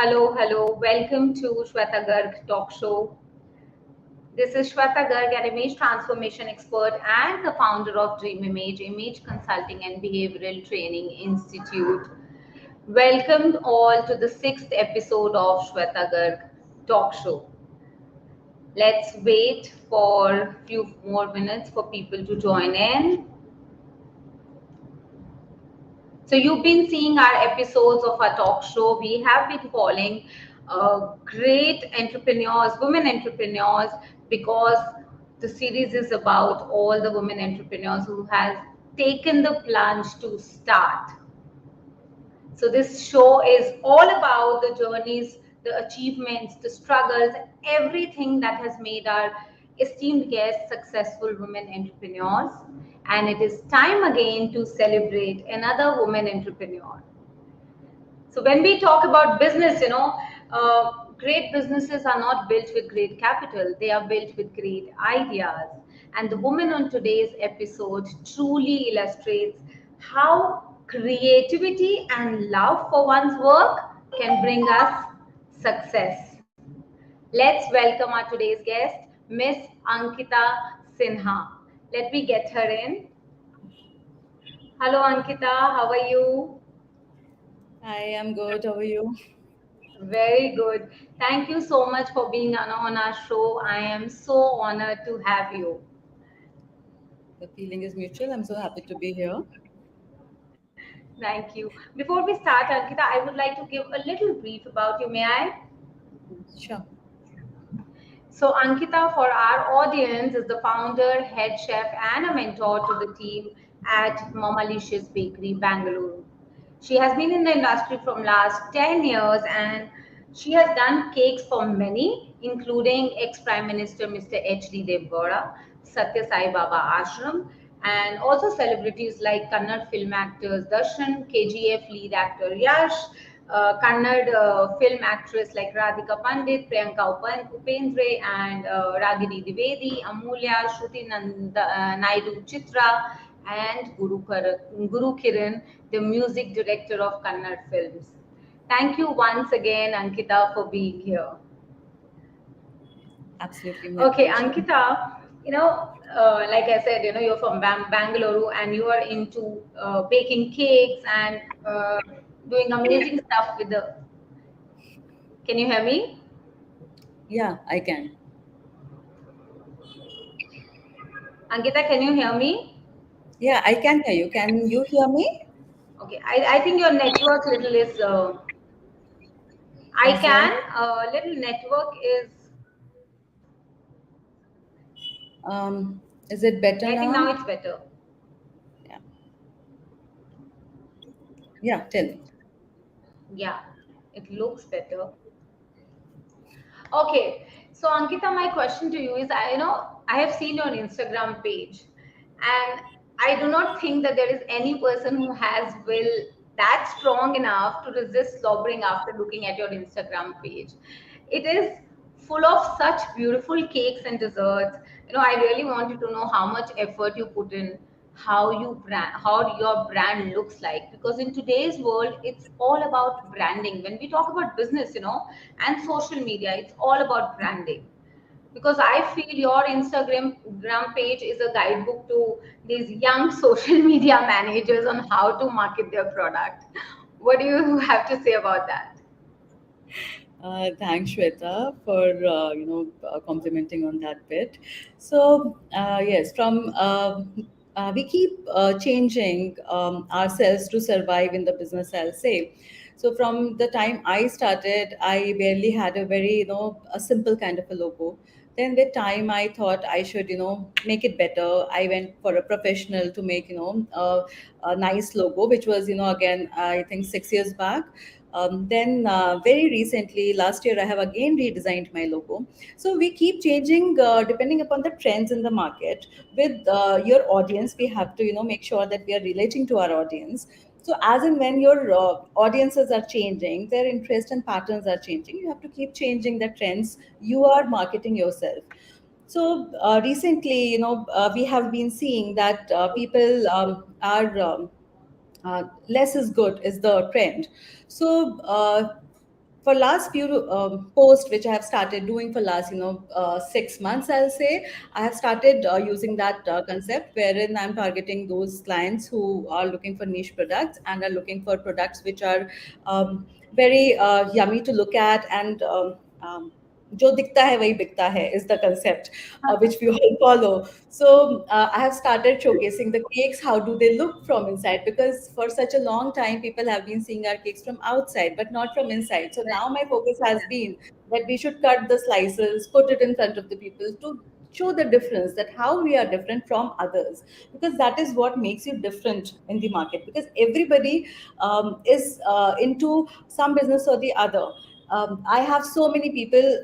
Hello. Welcome to Shweta Garg Talk Show. This is Shweta Garg, an image transformation expert and the founder of Dream Image Consulting and Behavioral Training Institute. Welcome all to the sixth episode of Shweta Garg Talk Show. Let's wait for a few more minutes for people to join in. So you've been seeing our episodes of our talk show. We have been calling great entrepreneurs, women entrepreneurs, because the series is about all the women entrepreneurs who has taken the plunge to start. So this show is all about the journeys, the achievements, the struggles, everything that has made our esteemed guests successful women entrepreneurs. And it is time again to celebrate another woman entrepreneur. So when we talk about business, great businesses are not built with great capital. They are built with great ideas. And the woman on today's episode truly illustrates how creativity and love for one's work can bring us success. Let's welcome our today's guest, Miss Ankita Sinha. Let me get her in. Hello, Ankita. How are you? I am good. How are you? Very good. Thank you so much for being on our show. I am so honored to have you. The feeling is mutual. I'm so happy to be here. Thank you. Before we start, Ankita, I would like to give a little brief about you. May I? Sure. So, Ankita, for our audience, is the founder, head chef, and a mentor to the team at Mamalicious Bakery, Bangalore. She has been in the industry from last 10 years and she has done cakes for many, including ex-Prime Minister Mr. H.D. Dev Gowda, Satya Sai Baba Ashram, and also celebrities like Kannada film actors Darshan, KGF lead actor Yash, Kannada film actress like Radhika Pandit, Priyanka Upendre, and Ragini Dwivedi, Amulya, Shruti Naidu Chitra, and Guru Kiran, the music director of Kannada films. Thank you once again, Ankita, for being here. Absolutely my Okay, pleasure. Ankita, like I said, you're from Bangalore and you are into baking cakes and doing amazing stuff with the. Can you hear me? Yeah, I can. Ankita, can you hear me? Yeah, I can hear you. Can you hear me? Okay, I think your network little is. I Is there? can. Little network is. Is it better I think now now? it's better. Yeah. Yeah, tell me. Yeah, it looks better. Okay, so Ankita, my question to you is, I have seen your Instagram page, and I do not think that there is any person who has will that strong enough to resist slobbering after looking at your Instagram page. It is full of such beautiful cakes and desserts. I really wanted to know how much effort you put in, how your brand looks like, because in today's world it's all about branding. When we talk about business, and social media, it's all about branding, because I feel your Instagram page is a guidebook to these young social media managers on how to market their product. What do you have to say about that? Thanks, Shweta, for complimenting on that bit. So yes, from we keep changing ourselves to survive in the business. I'll say. So from the time I started, I barely had a very a simple kind of a logo. Then with time, I thought I should make it better. I went for a professional to make a nice logo, which was again I think 6 years back. Then very recently, last year, I have again redesigned my logo. So we keep changing depending upon the trends in the market. With your audience, we have to make sure that we are relating to our audience. So as and when your audiences are changing, their interest and patterns are changing, you have to keep changing the trends you are marketing yourself. So recently, we have been seeing that people are less is good is the trend. So for last few posts which I have started doing for last 6 months, I'll say I have started using that concept wherein I'm targeting those clients who are looking for niche products and are looking for products which are very yummy to look at and जो दिखता है वही बिकता है is the concept which we all follow. So I have started showcasing the cakes. How do they look from inside? Because for such a long time, people have been seeing our cakes from outside, but not from inside. So now my focus has been that we should cut the slices, put it in front of the people to show the difference, that how we are different from others, because that is what makes you different in the market, because everybody is into some business or the other. I have so many people,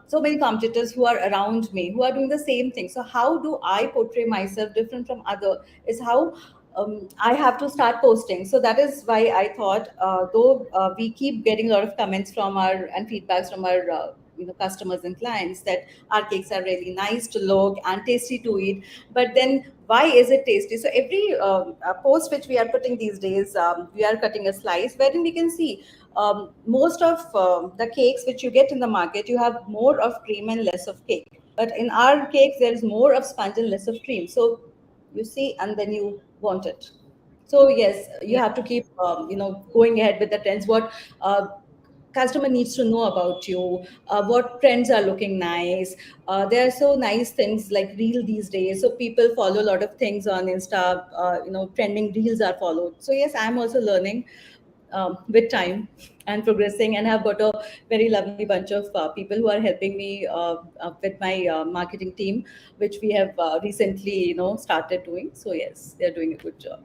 so many competitors who are around me who are doing the same thing. So how do I portray myself different from other? Is how I have to start posting. So that is why I thought, though we keep getting a lot of comments from our and feedbacks from our customers and clients that our cakes are really nice to look and tasty to eat, but then why is it tasty? So every post which we are putting these days, we are cutting a slice wherein we can see most of the cakes which you get in the market, you have more of cream and less of cake. But in our cakes, there is more of sponge and less of cream. So you see, and then you want it. So yes, you Yeah. have to keep going ahead with the trends. What customer needs to know about you, what trends are looking nice. There are so nice things like reel these days, so people follow a lot of things on Insta. Trending reels are followed. So yes, I'm also learning with time and progressing, and have got a very lovely bunch of people who are helping me with my marketing team, which we have recently started doing. So yes, they're doing a good job.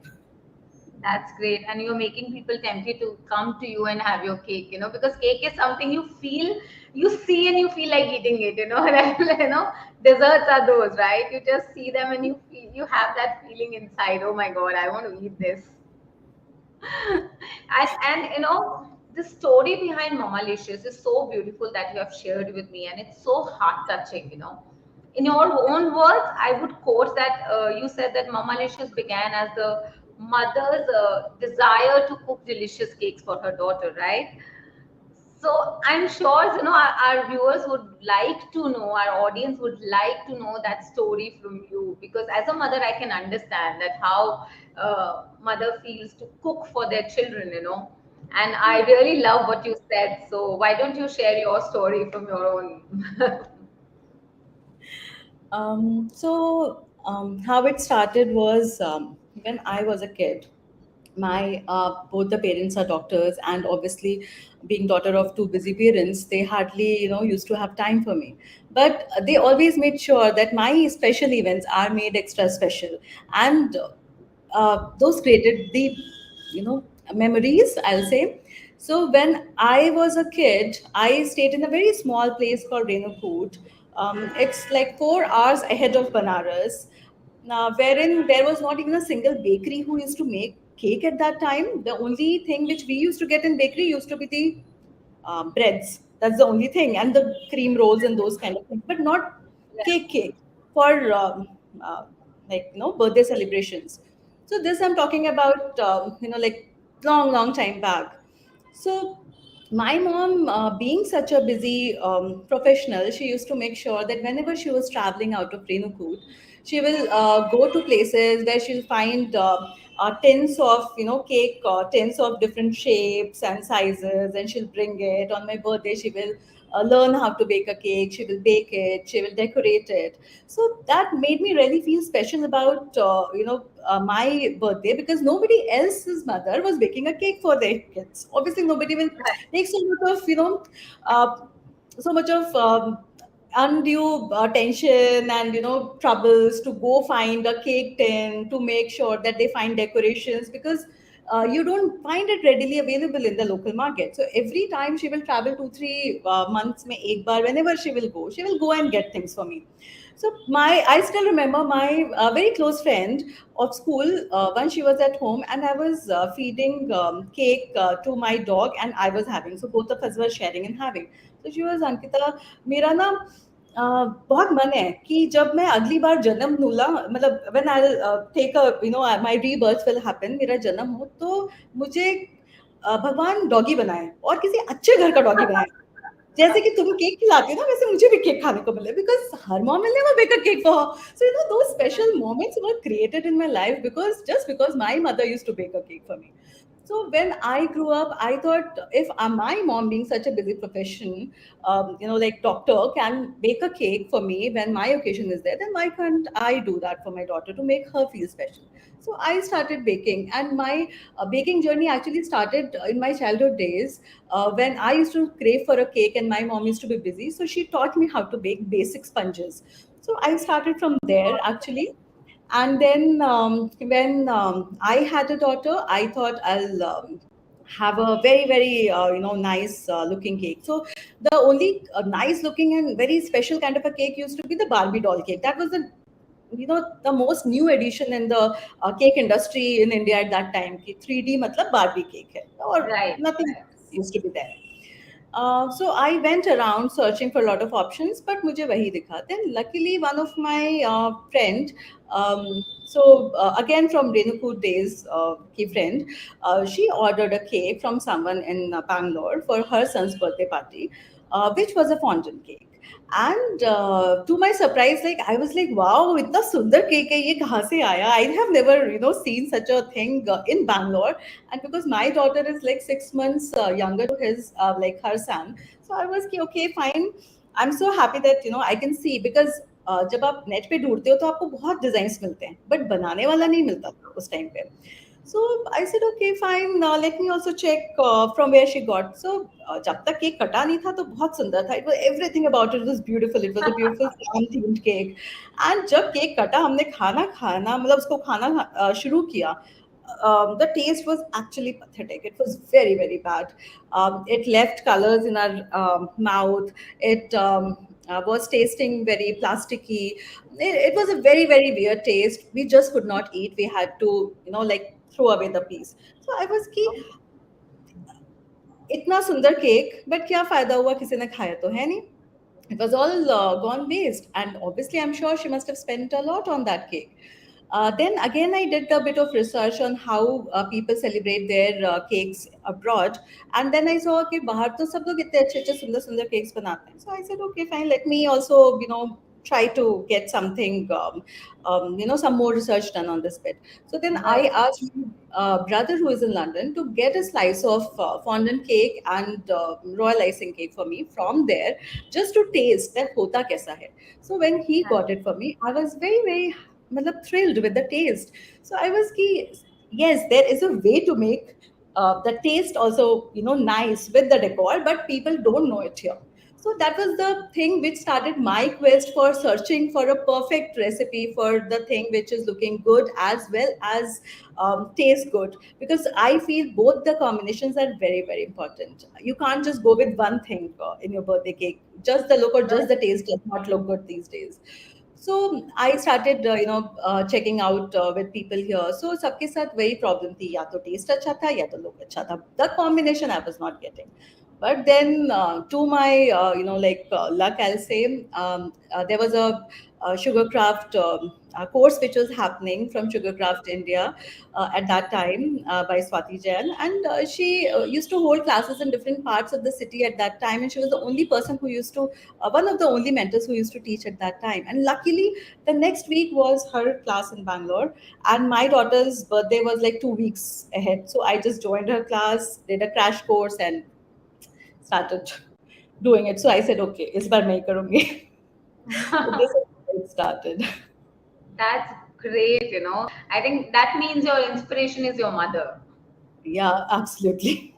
That's great. And you're making people tempted to come to you and have your cake, because cake is something you feel, you see and you feel like eating it, Desserts are those, right? You just see them and you feel, you have that feeling inside, oh my God, I want to eat this. And the story behind Mama Licious is so beautiful that you have shared with me, and it's so heart touching. In your own words, I would quote that you said that Mama Licious began as the mother's desire to cook delicious cakes for her daughter, right? So I'm sure our viewers would like to know, our audience would like to know that story from you, because as a mother, I can understand that how mother feels to cook for their children, And I really love what you said. So why don't you share your story from your own? How it started was when I was a kid. My both the parents are doctors, and obviously, being daughter of two busy parents, they hardly used to have time for me. But they always made sure that my special events are made extra special, and those created the memories, I'll say. So when I was a kid, I stayed in a very small place called Renukut. It's like 4 hours ahead of Banaras, wherein there was not even a single bakery who used to make cake at that time. The only thing which we used to get in bakery used to be the breads. That's the only thing, and the cream rolls and those kind of things, but not cake for uh, birthday celebrations. So this I'm talking about, like long time back. So my mom, being such a busy professional, she used to make sure that whenever she was traveling out of Renukut, she will go to places where she'll find tins of cake, tins of different shapes and sizes, and she'll bring it. On my birthday, she will learn how to bake a cake. She will bake it. She will decorate it. So that made me really feel special about my birthday, because nobody else's mother was baking a cake for their kids. Obviously, nobody will take uh, so much of undue tension and troubles to go find a cake tin to make sure that they find decorations, because you don't find it readily available in the local market. So every time she will travel 2 3 months mein ek bar, whenever she will go and get things for me. So I still remember my very close friend of school. Once she was at home, and I was feeding cake to my dog, and I was having. So both of us were sharing and having. So she was, Ankita, मेरा ना बहुत मन है कि जब मैं अगली बार जन्म लूँगा, मतलब when I'll take a, my rebirth will happen, मेरा जन्म हो तो मुझे भगवान डॉगी बनाए और किसी अच्छे घर का डॉगी बनाए, जैसे कि तुम केक खिलाती हो ना, वैसे मुझे भी केक खाने को मिले, because her mom will never bake a cake for her. So those special moments were created in my life because my mother used to bake a cake for me. So when I grew up, I thought, if my mom, being such a busy profession, like doctor, can bake a cake for me when my occasion is there, then why can't I do that for my daughter to make her feel special? So I started baking, and my baking journey actually started in my childhood days, when I used to crave for a cake and my mom used to be busy. So she taught me how to bake basic sponges. So I started from there actually. And then when I had a daughter, I thought I'll have a very, very, nice looking cake. So the only nice looking and very special kind of a cake used to be the Barbie doll cake. That was the most new addition in the cake industry in India at that time. कि 3D matlab Barbie cake hai, or Right. nothing used to be there. So I went around searching for a lot of options, but मुझे वही दिखा. Then luckily one of my friend, again from Renuku days, की friend, she ordered a cake from someone in Bangalore for her son's birthday party, which was a fondant cake. And to my surprise, like I was like, wow, इतना सुंदर cake है ये कहाँ से आया? I have never seen such a thing in Bangalore. And because my daughter is like 6 months younger to his like her son, so I was ki, okay, fine. I'm so happy that I can see, because जब आप net पे ढूंढते हो तो आपको बहुत designs मिलते हैं, बट बनाने वाला नहीं मिलता था उस टाइम पे. So I said, okay, fine. Now let me also check from where she got. So जब तक केक कटा नहीं था तो बहुत सुंदर था. It was everything about it was beautiful. It was a beautiful farm themed cake. And जब केक कटा, हमने खाना खाना मतलब उसको खाना शुरू किया. The taste was actually pathetic. It was very, very bad. It left colors in our mouth. It was tasting very plasticky. It was a very, very weird taste. We just could not eat. We had to, like throw away the piece. So I was ki, इतना सुंदर cake, but क्या फायदा हुआ, किसी ने खाया तो है नहीं. It was all gone waste, and obviously I'm sure she must have spent a lot on that cake. Then again, I did a bit of research on how people celebrate their cakes abroad, and then I saw कि बाहर तो सब लोग इतने अच्छे अच्छे सुंदर सुंदर cakes बनाते हैं. So I said, okay, fine, let me also try to get something, some more research done on this bit. So then I Right. asked my brother who is in London to get a slice of fondant cake and royal icing cake for me from there, just to taste that hota kaisa hai. So when he got it for me, I was very, very thrilled with the taste. So I was ki, yes, there is a way to make the taste also nice with the decor, but people don't know it here. So that was the thing which started my quest for searching for a perfect recipe for the thing which is looking good as well as taste good, because I feel both the combinations are very, very important. You can't just go with one thing in your birthday cake. Just the look or just the taste does not look good these days. So I started, checking out with people here. So सबके साथ वही problem थी, या तो taste अच्छा था या तो look अच्छा था. The combination I was not getting. But then, to my, luck, I'll say, there was a Sugarcraft course which was happening from Sugarcraft India at that time by Swati Jain. And she used to hold classes in different parts of the city at that time. And she was the only person who used to, one of the only mentors who used to teach at that time. And luckily, the next week was her class in Bangalore. And my daughter's birthday was like 2 weeks ahead. So I just joined her class, did a crash course, and started doing it. So I said, okay, इस बार मैं ही करूँगी. So this is how it started. That's great. I think that means your inspiration is your mother. Yeah, absolutely.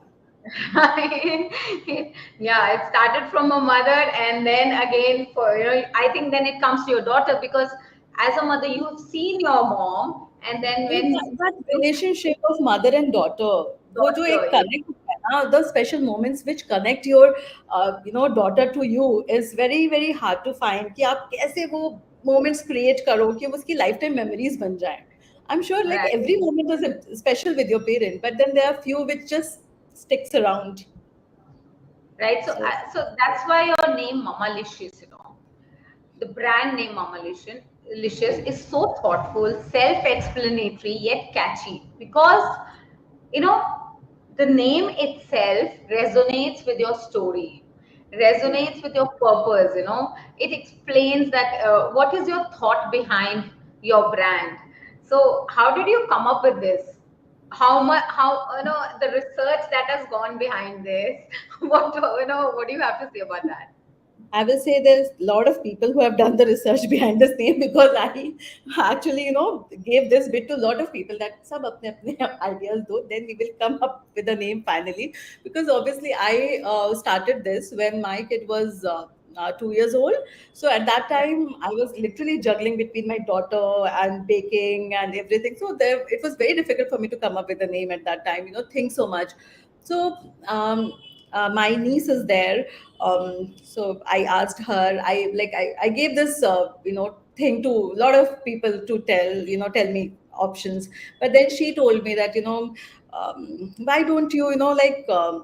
Yeah, it started from a mother, and then again I think then it comes to your daughter, because as a mother you've seen your mom, and then when That you relationship of mother and daughter, वो जो एक daughter, yes, connect होता है ना, the special moments which connect your daughter to you is very, very hard to find. कि आप कैसे वो moments create करो कि वो उसकी lifetime memories बन जाए. I'm sure like right, every moment is special with your parent, but then there are few which just sticks around. right. So So so that's why your name Mama Licious. The brand name Mama Licious is so thoughtful, self-explanatory, yet catchy. Because, you know, the name itself resonates with your story, Yeah. resonates with your purpose. It explains that what is your thought behind your brand. So how did you come up with this? How much, how, the research that has gone behind this? What do you have to say about that? I will say there's a lot of people who have done the research behind this name, because I actually, gave this bit to a lot of people that sab apne apne ideas do, then we will come up with a name finally. Because obviously I started this when my kid was 2 years old. So at that time, I was literally juggling between my daughter and baking and everything. So there, it was very difficult for me to come up with a name at that time. Think so much. So my niece is there. So I asked her. I gave this thing to a lot of people to tell me options. But then she told me that why don't you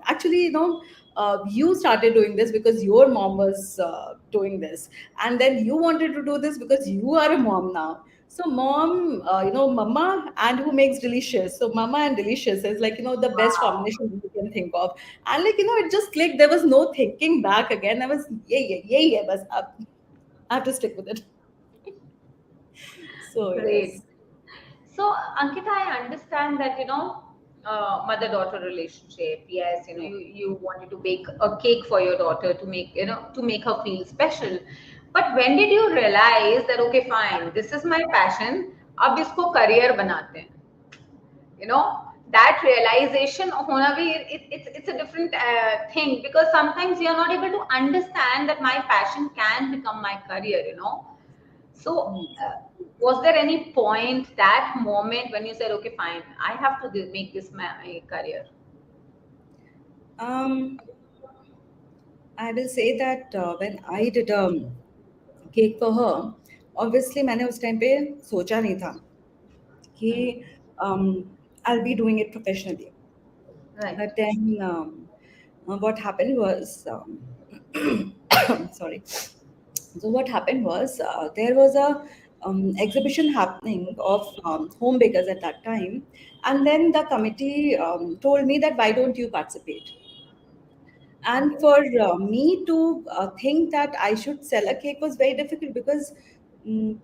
actually you started doing this because your mom was doing this, and then you wanted to do this because you are a mom now. So mom, mama, and who makes delicious. So mama and delicious is the best Wow, combination you can think of. And it just clicked. There was no thinking back again. I was, yeah, yeah, yeah, yeah. But I have to stick with it. So great. yes. So, Ankita, I understand that, mother-daughter relationship. Yes, Yeah. you wanted to bake a cake for your daughter to make, to make her feel special. But when did you realize that, okay, fine, this is my passion, अब इसको career बनाते हैं? You know, that realization hona bhi, it's a different thing, because sometimes you're not able to understand that my passion can become my career. So, was there any point, that moment when you said, okay, fine, I have to make this my career? Um, I will say that when I did a cake for her, obviously मैंने उस time पे सोचा नहीं था कि Hmm. I'll be doing it professionally. Right. But then what happened was, sorry. So what happened was there was a exhibition happening of home bakers at that time, and then the committee told me that why don't you participate? And Okay. for me to think that I should sell a cake was very difficult, because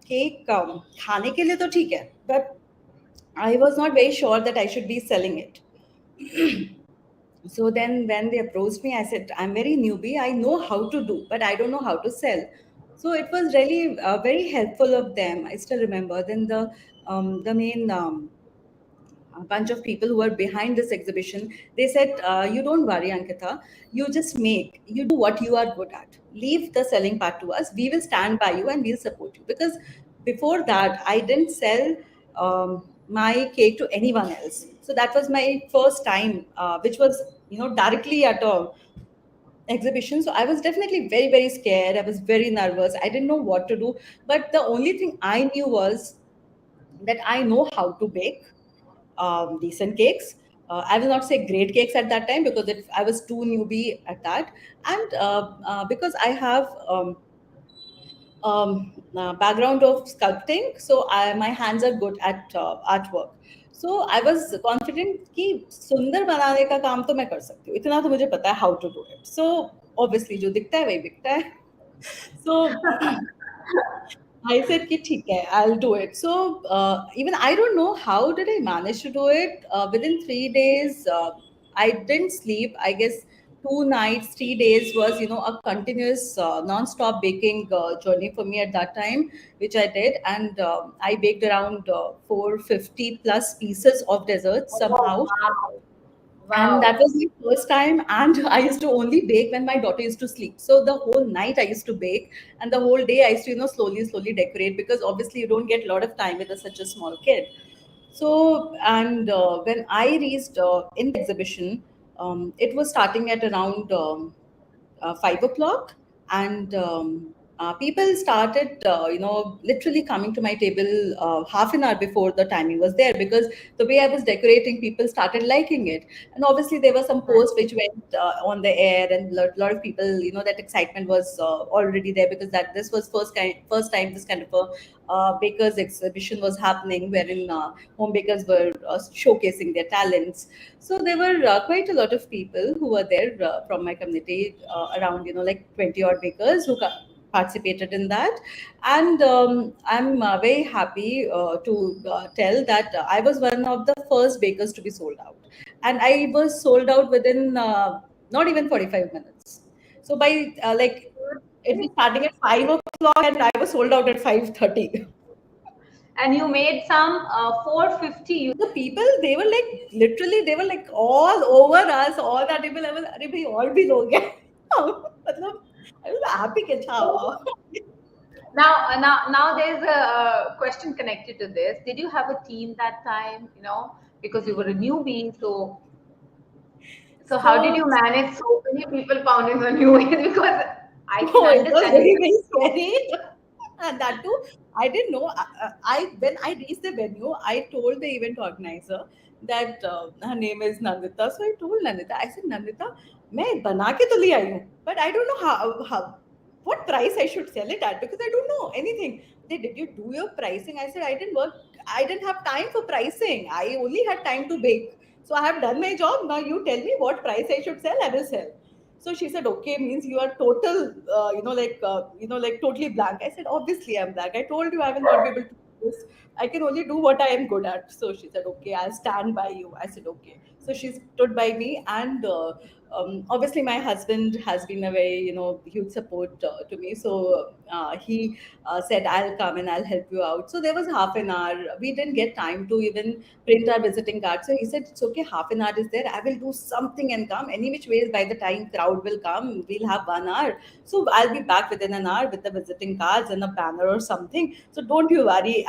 cake खाने के लिए तो ठीक है, but I was not very sure that I should be selling it. So then when they approached me, I said, I'm very newbie. I know how to do, but I don't know how to sell. So it was really very helpful of them. I still remember. Then the main a bunch of people who were behind this exhibition, they said, you don't worry, Ankita, you just make, you do what you are good at. Leave the selling part to us. We will stand by you and we'll support you. Because before that, I didn't sell my cake to anyone else. So that was my first time, which was, directly at a exhibition. So I was definitely very, very scared. I was very nervous. I didn't know what to do. But the only thing I knew was that I know how to bake decent cakes. I will not say great cakes at that time, because I was too newbie at that, and because I have background of sculpting, so my hands are good at artwork. So I was confident कि सुंदर बनाने का काम तो मैं कर सकती हूँ, इतना तो मुझे पता है how to do it. So obviously जो दिखता है वही बिकता है. So I said कि ठीक है, I'll do it. So even I don't know how did I manage to do it. Within 3 days, I didn't sleep. I guess 2 nights, 3 days was a continuous non-stop baking journey for me at that time, which I did, and I baked around 450 plus pieces of desserts Oh, somehow. wow. And that Wow. was my first time, and I used to only bake when my daughter used to sleep. So the whole night I used to bake, and the whole day I used to slowly decorate, because obviously you don't get a lot of time with such a small kid. So, and when I reached in the exhibition, it was starting at around 5 o'clock, and people started, literally coming to my table half an hour before the timing was there, because the way I was decorating, people started liking it. And obviously, there were some posts which went on the air, and lot of people, that excitement was already there, because that this was first time this kind of a bakers exhibition was happening, wherein home bakers were showcasing their talents. So there were quite a lot of people who were there from my community, around, like 20 odd bakers who participated in that. And I'm very happy to tell that I was one of the first bakers to be sold out. And I was sold out within not even 45 minutes. So by it was starting at 5 o'clock, and I was sold out at 5:30. And you made some 450. The people, they were like, literally, they were like all over us, all that people. I was, अरे भाई और भी लोग हैं. मतलब, I was happy कि अच्छा हुआ. Now there's a question connected to this. Did you have a team that time? Because you were a newbie, so how did you manage so many people pounding on you? Because I can Oh, it was understand. very, very scary. And that too, I didn't know. When I reached the venue, I told the event organizer that her name is Nandita. So I told Nandita, I said, Nandita, मैं बना के तो ले आई हूँ, but I don't know how what price I should sell it at, because I don't know anything. They, did you do your pricing? I said, I didn't work. I didn't have time for pricing. I only had time to bake. So I have done my job. Now you tell me what price I should sell. I will sell. So she said, okay, means you are total, like totally blank. I said, obviously I'm blank. I told you I will not be able to do this. I can only do what I am good at. So she said, okay, I'll stand by you. I said, okay. So she stood by me, and obviously my husband has been a very, huge support to me. So he said, I'll come and I'll help you out. So there was half an hour. We didn't get time to even print our visiting card. So he said, it's okay, half an hour is there. I will do something and come. Any which ways, by the time crowd will come, we'll have 1 hour. So I'll be back within an hour with the visiting cards and a banner or something. So don't you worry.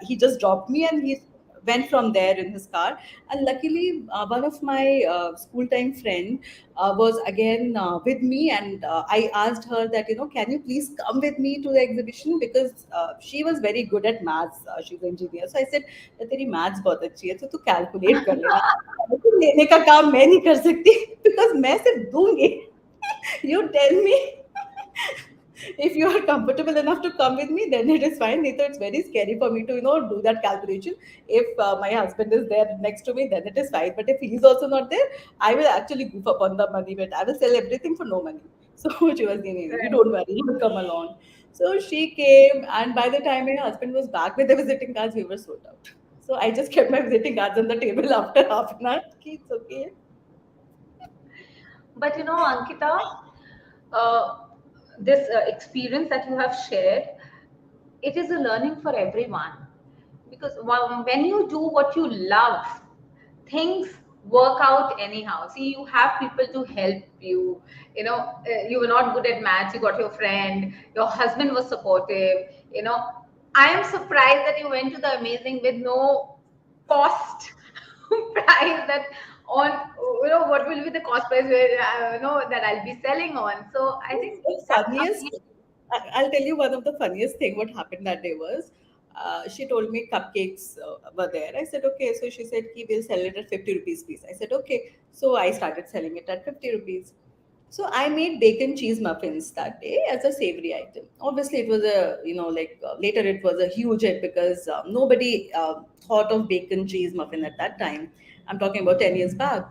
He just dropped me, and he went from there in his car. And luckily, one of my school time friend was again with me, and I asked her that, can you please come with me to the exhibition, because she was very good at maths. She's an engineer. So I said, तेरी maths बहुत अच्छी है, तो तू calculate कर लेना. लेने का काम मैं नहीं कर सकती, बिकॉज मैं सिर्फ दूंगी. You tell me. If you are comfortable enough to come with me, then it is fine. Neither it's very scary for me to, do that calculation. If my husband is there next to me, then it is fine. But if he's also not there, I will actually goof up on the money bet. I will sell everything for no money. So she was saying, you don't worry, you come along. So she came, and by the time my husband was back with the visiting cards, we were sold out. So I just kept my visiting cards on the table after half an hour. It's okay. But Ankita, this experience that you have shared, it is a learning for everyone. Because when you do what you love, things work out anyhow. See, you have people to help you. You were not good at maths, you got your friend, your husband was supportive. I am surprised that you went to the amazing with no cost price, that on what will be the cost price where that I'll be selling on. So I think The that's funniest, amazing. I'll tell you one of the funniest thing what happened that day was, she told me cupcakes were there. I said, okay. So she said, "Ki we'll sell it at 50 rupees piece." I said, okay. So I started selling it at 50 rupees. So I made bacon cheese muffins that day as a savory item. Obviously, it was a, later it was a huge hit, because nobody thought of bacon cheese muffin at that time. I'm talking about 10 years back.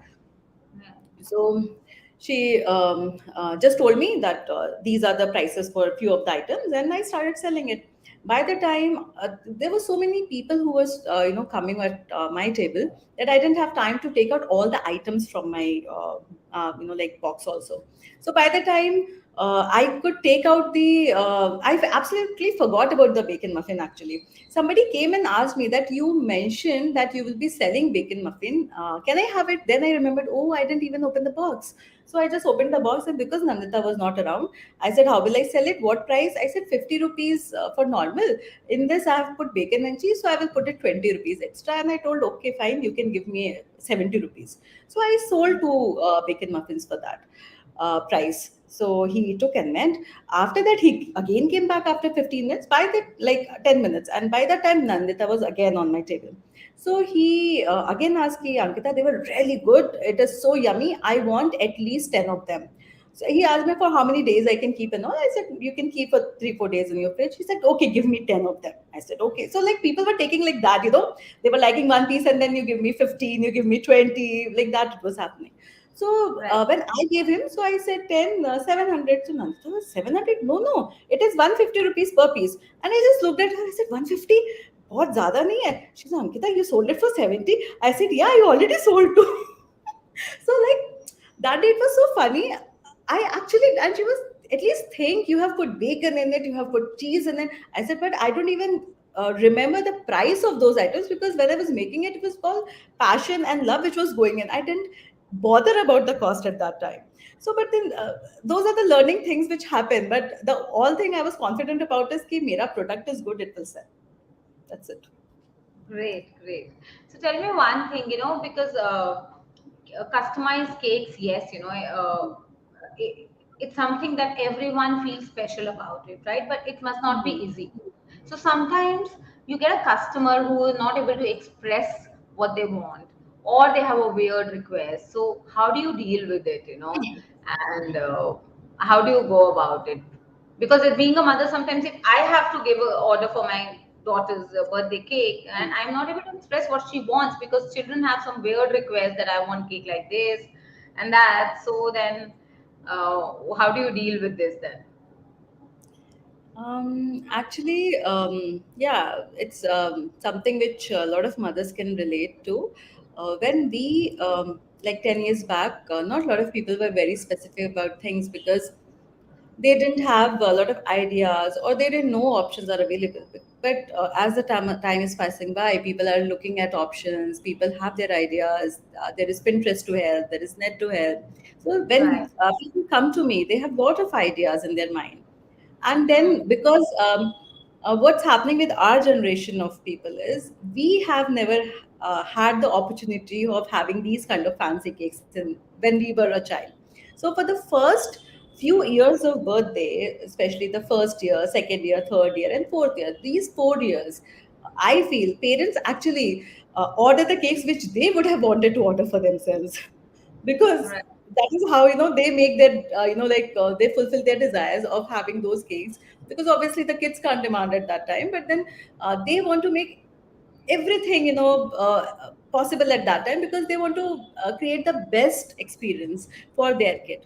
So she just told me that these are the prices for a few of the items, and I started selling it. By the time there were so many people who was coming at my table, that I didn't have time to take out all the items from my like box also. So by the time I could take out the, I absolutely forgot about the bacon muffin actually. Somebody came and asked me that you mentioned that you will be selling bacon muffin. Can I have it? Then I remembered, oh, I didn't even open the box. So I just opened the box, and because Nandita was not around, I said, how will I sell it? What price? I said 50 rupees for normal. In this, I have put bacon and cheese, so I will put it 20 rupees extra. And I told, okay, fine, you can give me 70 rupees. So I sold two bacon muffins for that. price. So he took and went. After that, he again came back after 15 minutes, by that, like 10 minutes. And by that time, Nandita was again on my table. So he again asked me, Ankita, they were really good. It is so yummy. I want at least 10 of them. So he asked me for how many days I can keep and all. I said, you can keep for 3, 4 days in your fridge. He said, okay, give me 10 of them. I said, okay. So like people were taking like that, they were liking one piece and then you give me 15, you give me 20, like that it was happening. So Right. when I gave him, so I said 10, 700. So Nandita was 700? No, no, it is 150 rupees per piece. And I just looked at her, I said, 150? बहुत ज्यादा नहीं है. She said, Ankita, you sold it for 70. I said, yeah, you already sold too. So like that day it was so funny. I actually, and she was, at least think you have put bacon in it, you have put cheese in it. I said, but I don't even remember the price of those items, because when I was making it, it was called passion and love which was going in. I didn't bother about the cost at that time. So, but then those are the learning things which happen. But the all thing I was confident about is that mera product is good, it will sell. That's it. Great, great. So tell me one thing, because customized cakes, yes, it, it's something that everyone feels special about it, right? But it must not be easy. So sometimes you get a customer who is not able to express what they want, or they have a weird request. So how do you deal with it, and how do you go about it? Because as being a mother, sometimes if I have to give an order for my daughter's birthday cake and I'm not able to express what she wants, because children have some weird requests that I want cake like this and that, so then how do you deal with this then? Yeah, it's something which a lot of mothers can relate to. When we, like 10 years back, not a lot of people were very specific about things because they didn't have a lot of ideas, or they didn't know options are available. But as the time is passing by, people are looking at options, people have their ideas. There is Pinterest to help, there is Net to help. So when Right. people come to me, they have a lot of ideas in their mind. And Hmm. then because what's happening with our generation of people is we have never had the opportunity of having these kind of fancy cakes when we were a child. So for the first few years of birthday, especially the first year, second year, third year, and fourth year, these 4 years, I feel parents actually order the cakes which they would have wanted to order for themselves. Because Right. that is how they make their like they fulfill their desires of having those cakes, because obviously the kids can't demand at that time, but then they want to make everything possible at that time, because they want to create the best experience for their kid.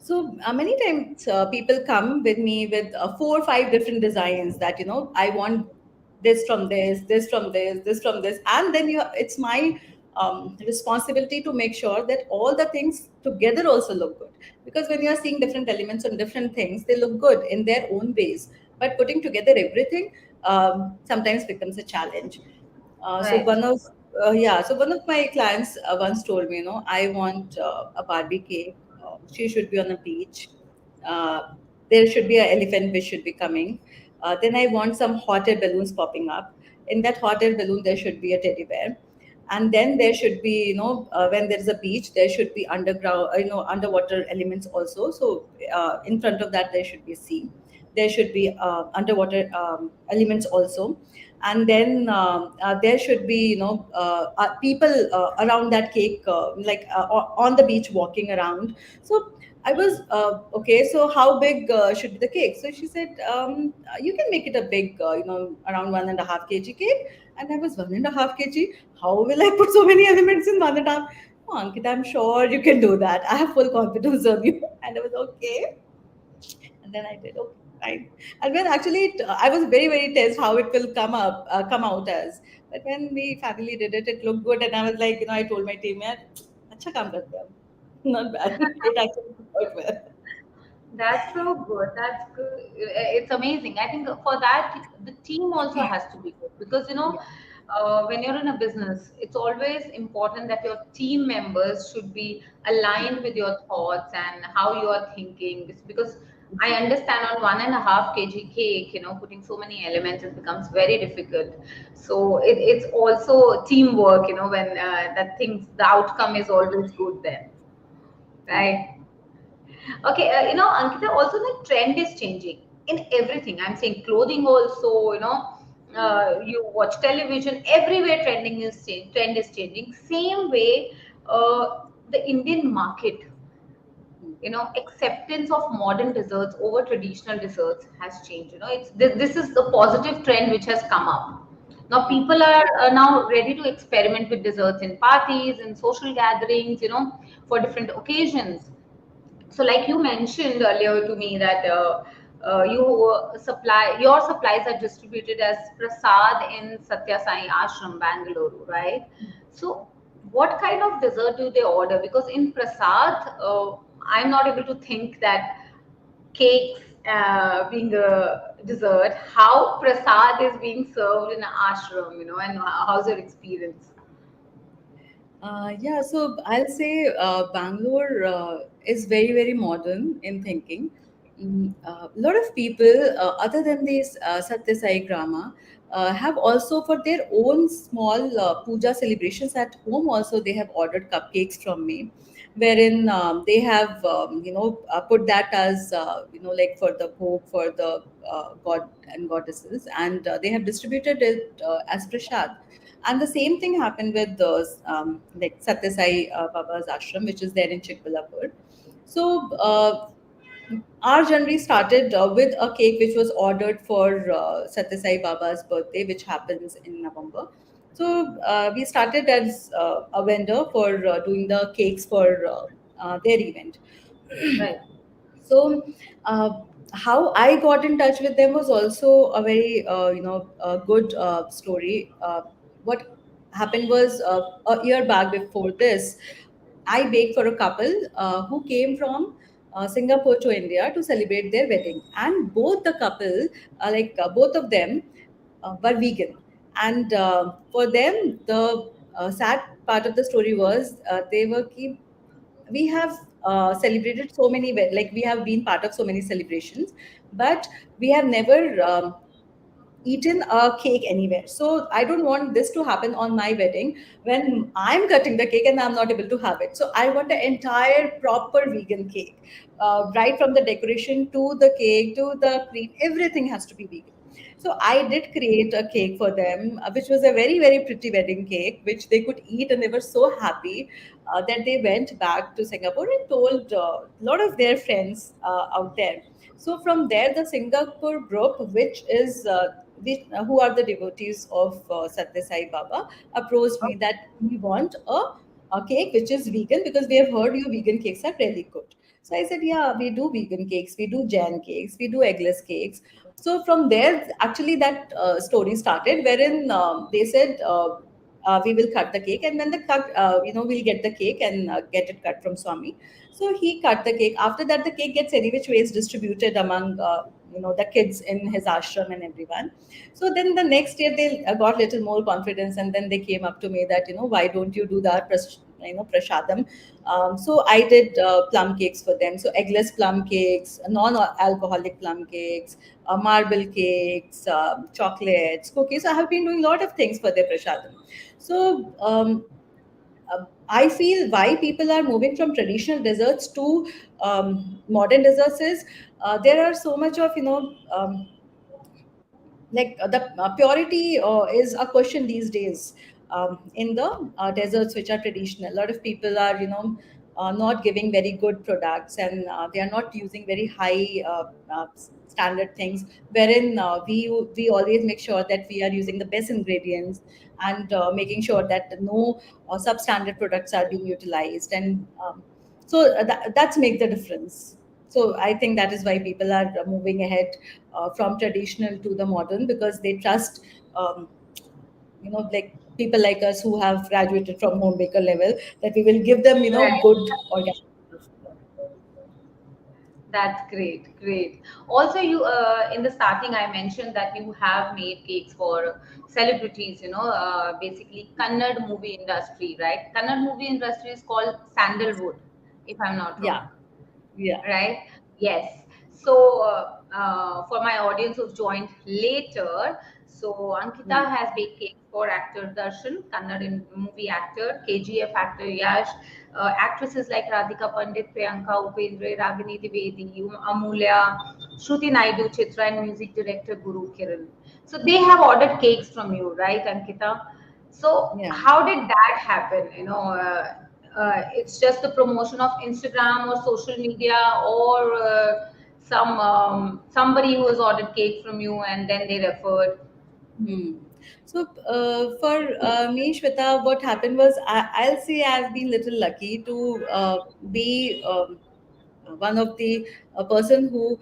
So many times people come with me with 4 or 5 different designs that I want this from this from this from this, and then it's my responsibility to make sure that all the things together also look good. Because when you are seeing different elements on different things, they look good in their own ways, but putting together everything sometimes becomes a challenge. So Right. one of my clients once told me, I want a Barbie cake. She should be on a beach. Uh, there should be an elephant which should be coming. Then I want some hot air balloons popping up. In that hot air balloon, there should be a teddy bear. And then there should be, when there is a beach, there should be underground, underwater elements also. So in front of that, there should be sea. There should be underwater elements also. And then there should be people around that cake, like on the beach walking around. So I was okay, so how big should be the cake? So she said, you can make it a big around 1.5 kg cake. And I was 1.5 kg, how will I put so many elements in 1.5? Oh, Ankita, I'm sure you can do that, I have full confidence on you. And I was okay. And then I did okay, fine. And when actually I was very very tense how it will come out as. But when we finally did it, it looked good, and I was like, I told my team, yeah, acha kaam karte ho. Not bad. It actually worked well. That's so good. That's good. It's amazing. I think for that, the team also has to be good, because Yeah. when you're in a business, it's always important that your team members should be aligned with your thoughts and how you are thinking. Because I understand on 1.5 kg cake, putting so many elements, it becomes very difficult. So it's also teamwork, when that things, the outcome is always good then, right? Okay, Ankita, also the trend is changing in everything. I'm saying clothing also, you watch television, everywhere trend is changing. Same way, the Indian market, acceptance of modern desserts over traditional desserts has changed. This is the positive trend which has come up. Now people are now ready to experiment with desserts in parties and social gatherings, for different occasions. So like you mentioned earlier to me that your supplies are distributed as prasad in Satya Sai Ashram, Bangalore, right? So what kind of dessert do they order? Because in prasad, I'm not able to think that cakes being a dessert. How prasad is being served in an ashram, and how's your experience? Yeah, so I'll say Bangalore is very, very modern in thinking. A lot of people, other than these Satya Sai Grama, have also for their own small puja celebrations at home. Also, they have ordered cupcakes from me, wherein they have put that as like for the Pope, for the god and goddesses, and they have distributed it as prasad. And the same thing happened with the like Satya Sai Baba's ashram, which is there in Chikbalapur. So our journey started with a cake which was ordered for Satya Sai Baba's birthday, which happens in November. So we started as a vendor for doing the cakes for their event. Right. So, how I got in touch with them was also a very, good story. What happened was a year back before this, I baked for a couple who came from Singapore to India to celebrate their wedding, and both the couple, both of them, were vegan. And for them, the sad part of the story was they were keep we have celebrated so many like we have been part of so many celebrations, but we have never eaten a cake anywhere. So I don't want this to happen on my wedding when I'm cutting the cake and I'm not able to have it. So I want an entire proper vegan cake, right from the decoration to the cake to the cream, everything has to be vegan. So I did create a cake for them, which was a very, very pretty wedding cake, which they could eat, and they were so happy that they went back to Singapore and told a lot of their friends out there. So from there, the Singapore group, who are the devotees of Satya Sai Baba, approached me that we want a cake which is vegan because we have heard your vegan cakes are really good. So I said, yeah, we do vegan cakes, we do jam cakes, we do eggless cakes. So from there, actually, that story started, wherein they said, we will cut the cake, and then we'll get the cake and get it cut from Swami. So he cut the cake. After that, the cake gets any which ways distributed among the kids in his ashram and everyone. So then the next year they got little more confidence, and then they came up to me that why don't you do that prashadam. So I did plum cakes for them. So eggless plum cakes, non-alcoholic plum cakes, marble cakes, chocolates, cookies. So I have been doing a lot of things for their prashadam. So I feel why people are moving from traditional desserts to modern desserts is there are so much of the purity is a question these days in the deserts which are traditional. A lot of people are not giving very good products, and they are not using very high standard things, wherein we always make sure that we are using the best ingredients, and making sure that no substandard products are being utilized, and that's make the difference. So I think that is why people are moving ahead from traditional to the modern, because they trust, like people like us who have graduated from home baker level, that we will give them, Right. good organic stuff. That's great, great. Also, you in the starting, I mentioned that you have made cakes for celebrities. Basically Kannada movie industry, right? Kannada movie industry is called sandalwood, if I'm not Yeah, wrong, yeah. right? Yes. So for my audience who've joined later, so Ankita Hmm. has baked cakes for actor Darshan, Kannada movie actor, KGF actor Yash, actresses like Radhika Pandit, Priyanka Upendre, Ragini Dwivedi, Amulya, Shruti Naidu, Chitra, and music director Guru Kiran. So they have ordered cakes from you, right, Ankita? So Yeah. how did that happen? It's just the promotion of Instagram or social media, or somebody who has ordered cake from you and then they referred. Hmm. So for me, Shweta, what happened was I'll say I've been little lucky to be one of the person who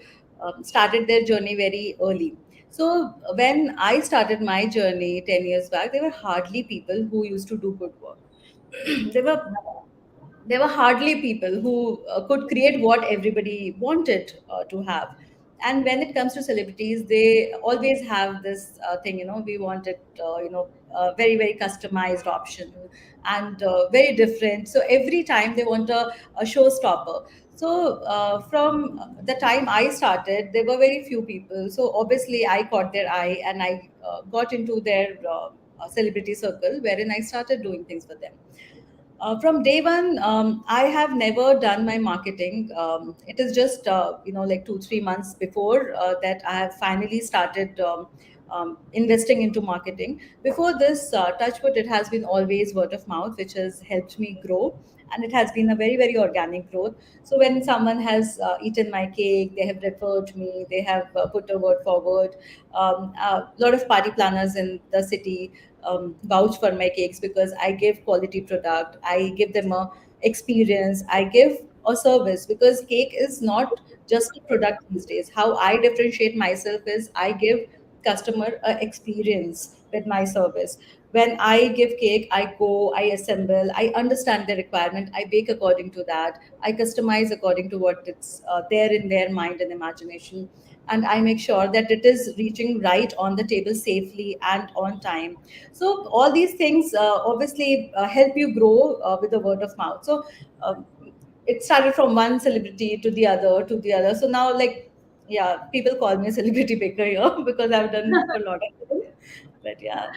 started their journey very early. So when I started my journey 10 years back, there were hardly people who used to do good work. there were there were hardly people who could create what everybody wanted to have. And when it comes to celebrities, they always have this thing, we want it, very, very customized option, and very different. So every time they want a showstopper. So from the time I started, there were very few people. So obviously, I caught their eye, and I got into their celebrity circle, wherein I started doing things for them. From day one, I have never done my marketing. It is just like 2-3 months before that I have finally started investing into marketing. Before this, touchwood, it has been always word of mouth, which has helped me grow, and it has been a very, very organic growth. So when someone has eaten my cake, they have referred me, they have put a word forward. A lot of party planners in the city vouch for my cakes because I give quality product. I give them a experience. I give a service, because cake is not just a product these days. How I differentiate myself is I give customer a experience with my service. When I give cake, I go, I assemble, I understand the requirement, I bake according to that, I customize according to what it's there in their mind and imagination, and I make sure that it is reaching right on the table safely and on time. So all these things obviously help you grow with the word of mouth. So um, it started from one celebrity to the other to the other. So now, like, yeah, people call me a celebrity baker here because I've done for a lot of them. But yeah,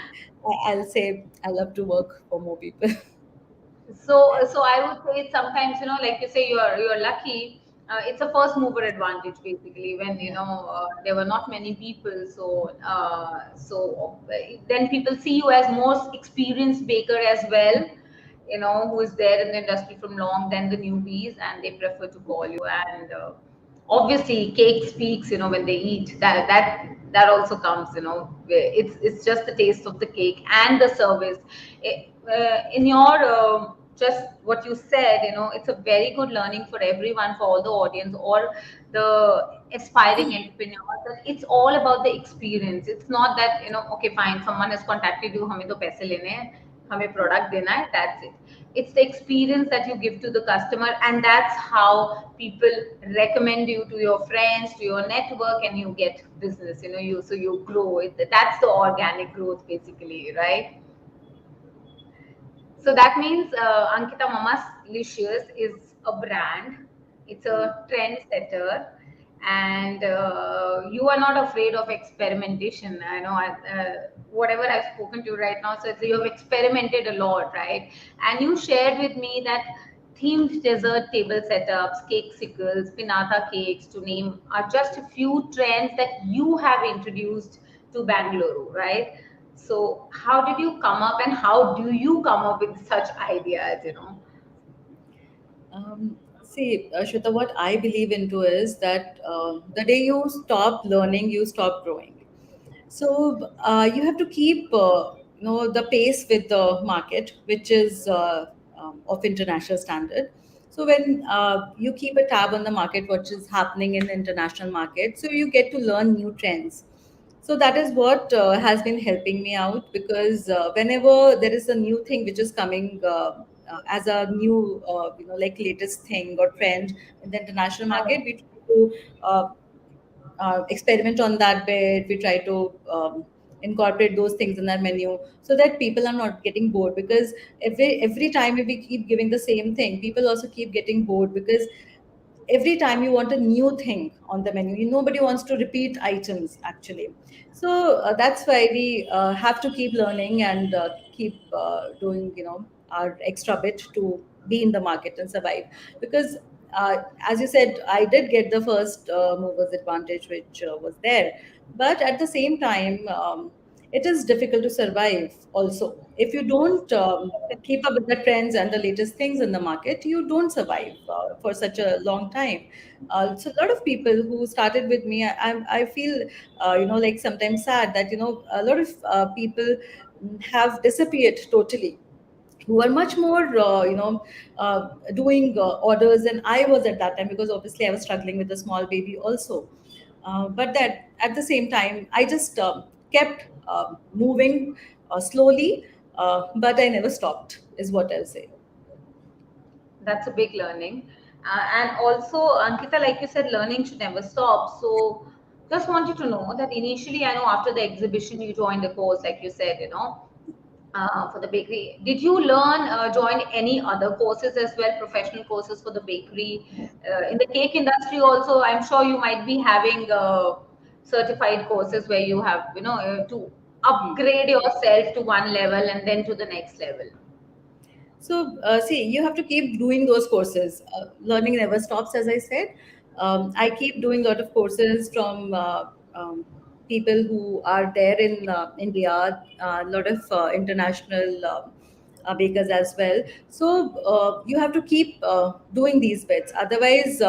I'll say I love to work for more people. So I would say sometimes, like you say, you're lucky. It's a first mover advantage basically, when Yeah. there were not many people. So then people see you as more experienced baker as well, who is there in the industry from long than the newbies, and they prefer to call you. And obviously, cake speaks. When they eat, that also comes. It's just the taste of the cake and the service. In your just what you said, it's a very good learning for everyone, for all the audience or the aspiring entrepreneurs, that it's all about the experience. It's not that, okay, fine, someone has contacted you, हमें तो पैसे लेने हैं, हमें product देना है, that's it. It's the experience that you give to the customer, and that's how people recommend you to your friends, to your network, and you get business. You grow it. That's the organic growth basically, right? So that means Ankita Mama's Licious is a brand. It's Mm. a trendsetter, and you are not afraid of experimentation. I know whatever I've spoken to you right now. So you have experimented a lot, right? And you shared with me that themed dessert table setups, cake sickles, pinata cakes, to name, are just a few trends that you have introduced to Bangalore, right? So, how did you come up, and how do you come up with such ideas? See, Shweta, what I believe into is that the day you stop learning, you stop growing. So you have to keep the pace with the market, which is of international standard. So when you keep a tab on the market, what is happening in the international market, so you get to learn new trends. So that is what has been helping me out, because whenever there is a new thing which is coming as a new like latest thing or trend in the international market, we try to experiment on that bit. We try to incorporate those things in our menu so that people are not getting bored. Because every time if we keep giving the same thing, people also keep getting bored, because every time you want a new thing on the menu. Nobody wants to repeat items actually. So that's why we have to keep learning and keep doing, our extra bit to be in the market and survive. Because as you said, I did get the first movers advantage, which was there. But at the same time, it is difficult to survive also. If you don't keep up with the trends and the latest things in the market, you don't survive for such a long time. So a lot of people who started with me, I feel, like sometimes sad that, a lot of people have disappeared totally, who are much more, doing orders than I was at that time, because obviously I was struggling with a small baby also. But that at the same time, I just kept moving slowly, but I never stopped, is what I'll say. That's a big learning. And also, Ankita, like you said, learning should never stop. So, just wanted to know that initially, I know after the exhibition, you joined the course, like you said, for the bakery. Did you join any other courses as well, professional courses for the bakery? In the cake industry, also, I'm sure you might be having certified courses where you have, to Hmm. upgrade yourself to one level and then to the next level. So, see, you have to keep doing those courses. Learning never stops, as I said. I keep doing a lot of courses from people who are there in India, a lot of international bakers as well. So, you have to keep doing these bits. Otherwise,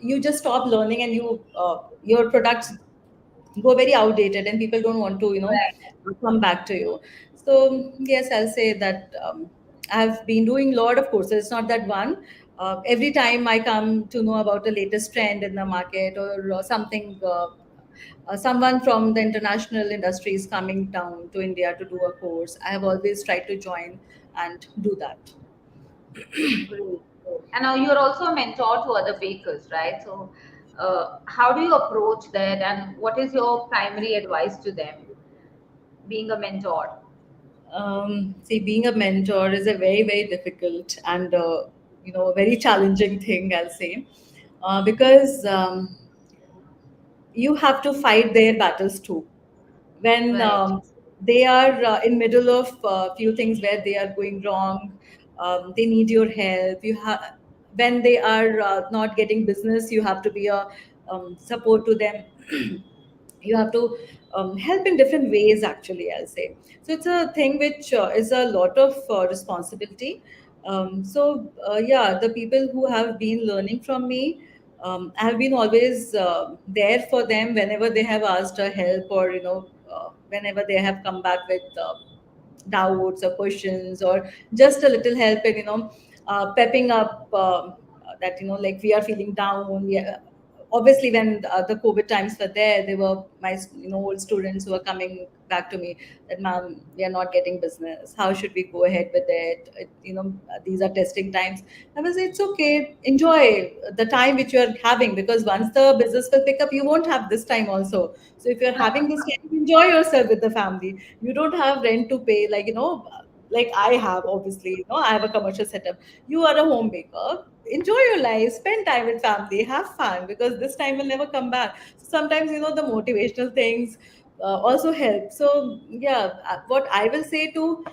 you just stop learning, and your products go very outdated, and people don't want to, Right. come back to you. So yes, I'll say that I've been doing a lot of courses. It's not that one. Every time I come to know about the latest trend in the market, or something, someone from the international industry is coming down to India to do a course, I have always tried to join and do that. Great. And now you're also a mentor to other bakers, right? So, how do you approach that, and what is your primary advice to them, being a mentor? See, being a mentor is a very, very difficult and, a very challenging thing, I'll say, because you have to fight their battles too. When Right. they are in middle of few things where they are going wrong, they need your help. When they are not getting business, you have to be a support to them. You have to help in different ways, actually, I'll say. So it's a thing which is a lot of responsibility. Yeah, the people who have been learning from me, I have been always there for them whenever they have asked a help, or whenever they have come back with doubts or questions, or just a little help in, pepping up, that, like, we are feeling down. Yeah, obviously, when the COVID times were there, they were my, old students who were coming back to me that, ma'am, we are not getting business, how should we go ahead with these are testing times. I was, it's okay, enjoy the time which you are having, because once the business will pick up, you won't have this time also. So if you're having this time, enjoy yourself with the family. You don't have rent to pay, like, like I have. Obviously, I have a commercial setup. You are a home baker. Enjoy your life, spend time with family, have fun, because this time will never come back. So sometimes, the motivational things also help. So yeah, what I will say to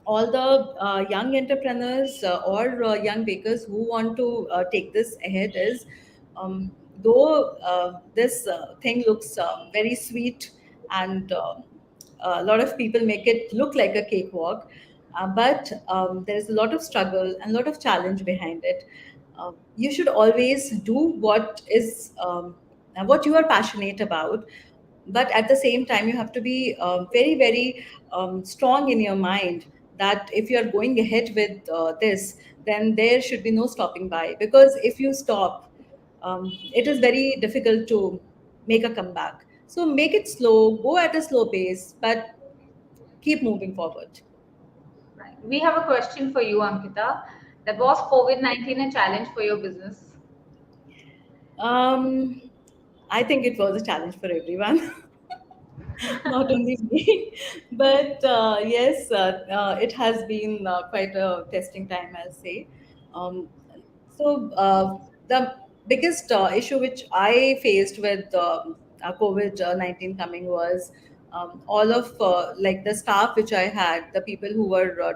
all the young entrepreneurs, or young bakers who want to take this ahead is, though this thing looks very sweet, and a lot of people make it look like a cakewalk, but there is a lot of struggle and a lot of challenge behind it. You should always do what you are passionate about, but at the same time, you have to be very, very strong in your mind, that if you are going ahead with this, then there should be no stopping by, because if you stop, it is very difficult to make a comeback. So make it slow, go at a slow pace, but keep moving forward. Right. We have a question for you, Ankita. That was COVID-19 a challenge for your business? um, I think it was a challenge for everyone. Not only me, but yes, it has been quite a testing time, I'll say. Um, So the biggest issue which I faced with COVID-19 coming was all of like the staff which I had, the people who were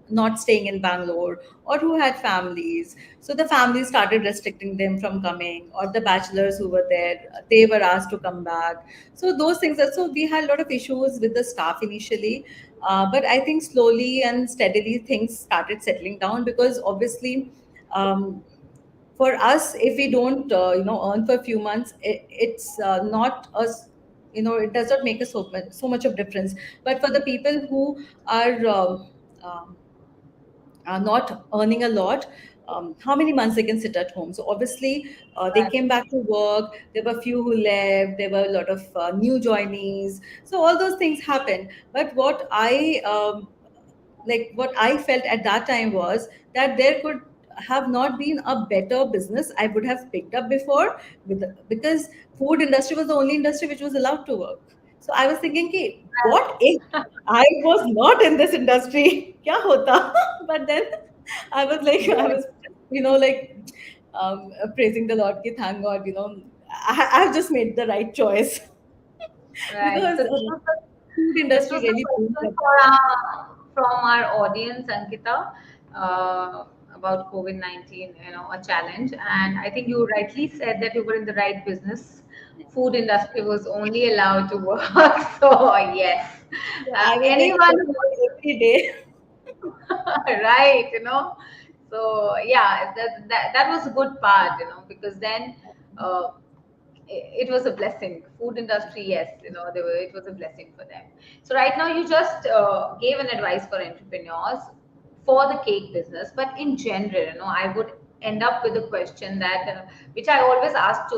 not staying in Bangalore or who had families. So the families started restricting them from coming, or the bachelors who were there, they were asked to come back. So those things. So we had a lot of issues with the staff initially, but I think slowly and steadily things started settling down, because obviously um, for us, if we don't earn for a few months, it's not us, it does not make us so much of difference. But for the people who are um, not earning a lot, how many months they can sit at home? So obviously they came back to work. There were few who left, there were a lot of new joinees, so all those things happened. But what I felt at that time was that there could have not been a better business I would have picked up before, because food industry was the only industry which was allowed to work. So I was thinking, "Ki, what if I was not in this industry? Kya hota?" But then I Yes, was, like praising the Lord, ki, thank God, I've just made the right choice. right. Because So this was the food this industry was the really boomed question at for that time. from our audience, Ankita, about COVID-19, a challenge. And I think you rightly said that you were in the right business. Food industry was only allowed to work. So yes, So I was like anyone who checking it every day. right, so yeah, that was a good part, because then uh, it was a blessing. Food industry, yes, it was a blessing for them. So right now you just gave an advice for entrepreneurs for the cake business, but in general, I would end up with a question that which I always ask to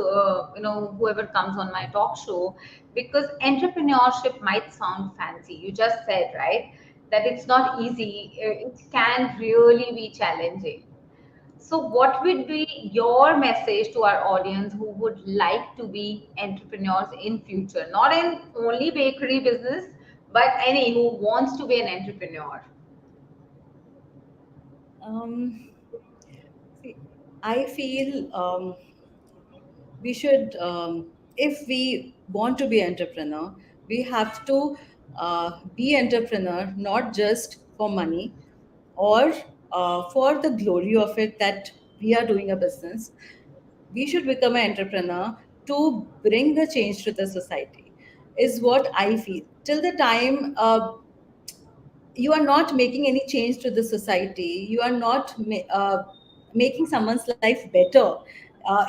whoever comes on my talk show, because entrepreneurship might sound fancy. You just said, right, that it's not easy. It can really be challenging. So, what would be your message to our audience who would like to be entrepreneurs in future? Not in only bakery business, but any who wants to be an entrepreneur. Um, See, I feel we should, if we want to be entrepreneur, we have to be entrepreneur not just for money, or for the glory of it, that we are doing a business. We should become an entrepreneur to bring the change to the society, is what I feel. Till the time you are not making any change to the society, you are not making someone's life better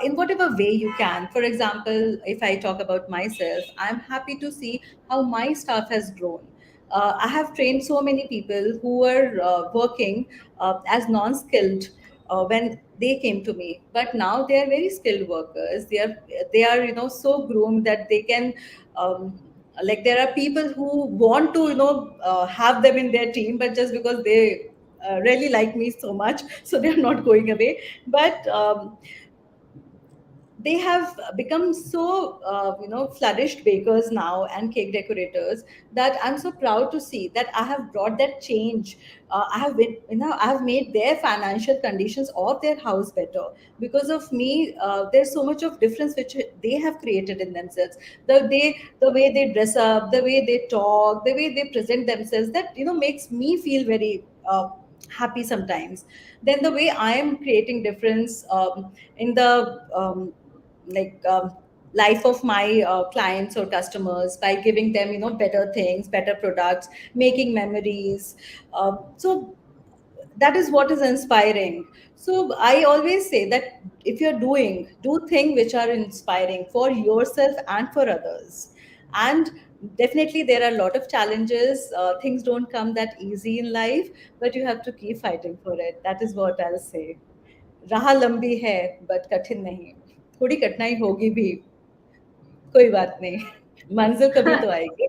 in whatever way you can. For example, if I talk about myself, I'm happy to see how my staff has grown. I have trained so many people who were working as non-skilled when they came to me, but now they are very skilled workers. They are so groomed that they can, like, there are people who want to have them in their team, but just because they really like me so much, so they're not going away. But they have become so flourished bakers now and cake decorators, that I'm so proud to see that I have brought that change. I have made their financial conditions of their house better because of me. There's so much of difference which they have created in themselves. The way they dress up, the way they talk, the way they present themselves, that makes me feel very happy sometimes. Then the way I am creating difference in the like life of my clients or customers, by giving them better things, better products, making memories. So that is what is inspiring. So I always say that if you're do things which are inspiring for yourself and for others. And definitely there are a lot of challenges. Things don't come that easy in life, but you have to keep fighting for it. That is what I'll say. राह लंबी है but कठिन नहीं. थोड़ी कठिनाई होगी भी, कोई बात नहीं. मंजिल कभी तो आएगी.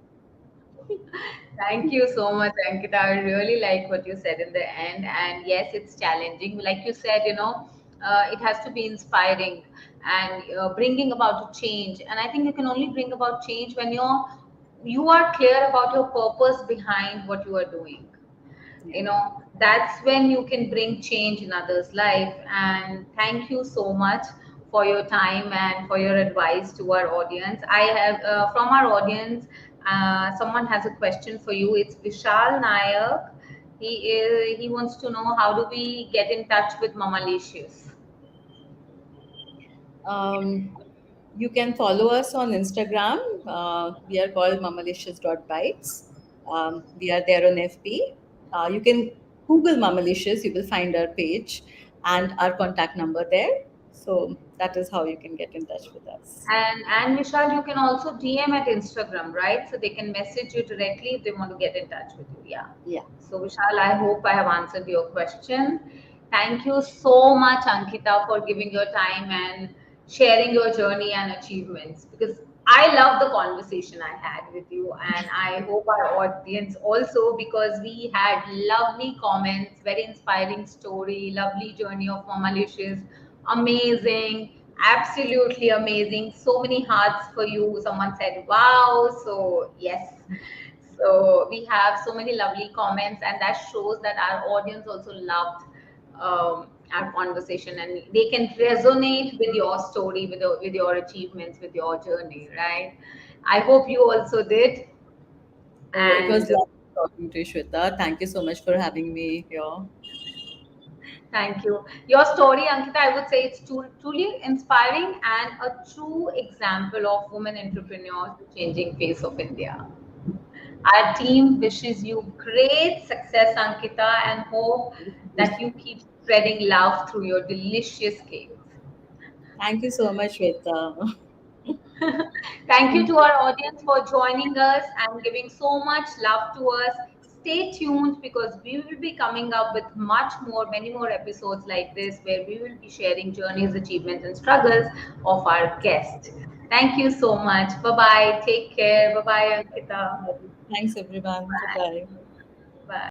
Thank you so much, Ankita. I really like what you said in the end. And yes, it's challenging. Like you said, it has to be inspiring and bringing about a change. And I think you can only bring about change when you are clear about your purpose behind what you are doing. Yeah. you know that's when you can bring change in others' life. And thank you so much for your time and for your advice to our audience. I have from our audience, someone has a question for you. It's Vishal Nayak. He wants to know, how do we get in touch with Mamalicious? Um, you can follow us on Instagram. We are called mamalicious.bites. We are there on FB. You can Google Mamalicious, you will find our page and our contact number there. So that is how you can get in touch with us. And Vishal, you can also DM at Instagram, right? So they can message you directly if they want to get in touch with you. Yeah. Yeah. So Vishal, I hope I have answered your question. Thank you so much, Ankita, for giving your time and sharing your journey and achievements. Because I love the conversation I had with you, and I hope our audience also, because we had lovely comments, very inspiring story, lovely journey of Mama Licious, amazing, absolutely amazing. So many hearts for you. Someone said, wow. So, yes. So, we have so many lovely comments, and that shows that our audience also loved our conversation, and they can resonate with your story, with your achievements, with your journey, right? I hope you also did. So it was And lovely talking to you, Shweta. Thank you so much for having me here. thank you. Your story, Ankita, I would say it's truly inspiring and a true example of women entrepreneurs changing face of India. Our team wishes you great success, Ankita, and hope that you keep spreading love through your delicious cakes. Thank you so much, Shweta. Thank you to our audience for joining us and giving so much love to us. Stay tuned, because we will be coming up with much more, many more episodes like this, where we will be sharing journeys, achievements, and struggles of our guests. Thank you so much. Bye bye. Take care. Bye bye, Ankita. Thanks, everyone. Bye bye.